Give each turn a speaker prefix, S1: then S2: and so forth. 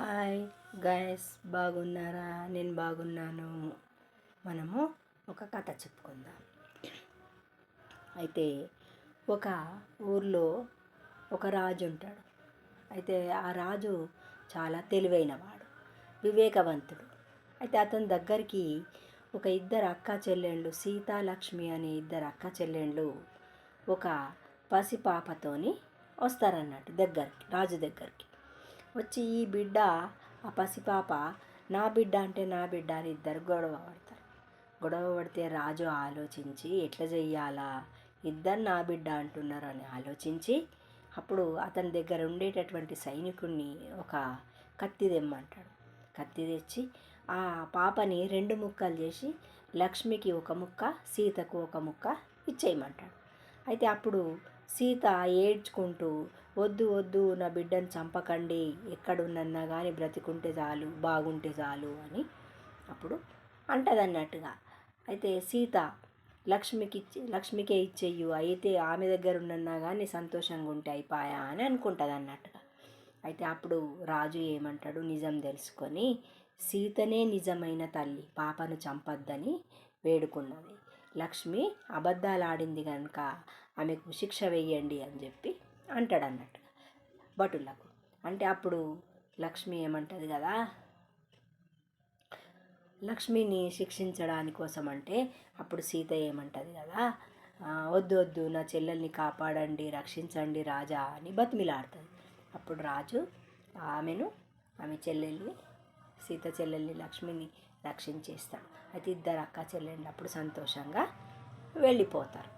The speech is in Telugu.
S1: హాయ్ గైస్, బాగున్నారా? నేను బాగున్నాను. మనము ఒక కథ చెప్పుకుందాం. అయితే ఒక ఊర్లో ఒక రాజు ఉంటాడు. అయితే ఆ రాజు చాలా తెలివైనవాడు, వివేకవంతుడు. అయితే అతని దగ్గరికి ఒక ఇద్దరు అక్క చెల్లెళ్ళు, సీతాలక్ష్మి అనే ఇద్దరు అక్క చెల్లెళ్ళు ఒక పసిపాపతోని వస్తారన్నట్టు దగ్గరికి, రాజు దగ్గరికి వచ్చి ఈ బిడ్డ, ఆ పసిపాప నా బిడ్డ అంటే నా బిడ్డ అని ఇద్దరు గొడవ పడతారు. గొడవ పడితే రాజు ఆలోచించి ఎట్లా చెయ్యాలా, ఇద్దరు నా బిడ్డ అంటున్నారు అని ఆలోచించి అప్పుడు అతని దగ్గర ఉండేటటువంటి సైనికుడిని ఒక కత్తి తెమ్మంటాడు. కత్తి తెచ్చి ఆ పాపని రెండు ముక్కలు చేసి లక్ష్మికి ఒక ముక్క, సీతకు ఒక ముక్క ఇచ్చేయమంటాడు. అయితే అప్పుడు సీత ఏడ్చుకుంటూ వద్దు వద్దు, నా బిడ్డను చంపకండి, ఎక్కడున్నా కానీ బ్రతికుంటే చాలు, బాగుంటే చాలు అని అప్పుడు అంటదన్నట్టుగా. అయితే సీత లక్ష్మికే ఇచ్చేయు, అయితే ఆమె దగ్గర ఉన్నన్నా కానీ సంతోషంగా ఉంటే అయిపోయా అని అనుకుంటుంది అన్నట్టుగా. అయితే అప్పుడు రాజు ఏమంటాడు, నిజం తెలుసుకొని సీతనే నిజమైన తల్లి, పాపను చంపొద్దని వేడుకున్నది. లక్ష్మి అబద్ధాలు ఆడింది కనుక ఆమెకు శిక్ష వేయండి అని చెప్పి అంటాడన్నట్టుగా భటులకు. అంటే అప్పుడు లక్ష్మి ఏమంటుంది కదా, లక్ష్మిని శిక్షించడాని కోసం అంటే అప్పుడు సీత ఏమంటుంది కదా, వద్దు వద్దు, నా చెల్లెల్ని కాపాడండి, రక్షించండి రాజా అని బతిమిలాడుతుంది. అప్పుడు రాజు ఆమె చెల్లెల్ని, సీత చెల్లెల్ని, లక్ష్మిని రక్షించేస్తాడు. అయితే ఇద్దరు అక్క చెల్లెళ్ళు అప్పుడు సంతోషంగా వెళ్ళిపోతారు.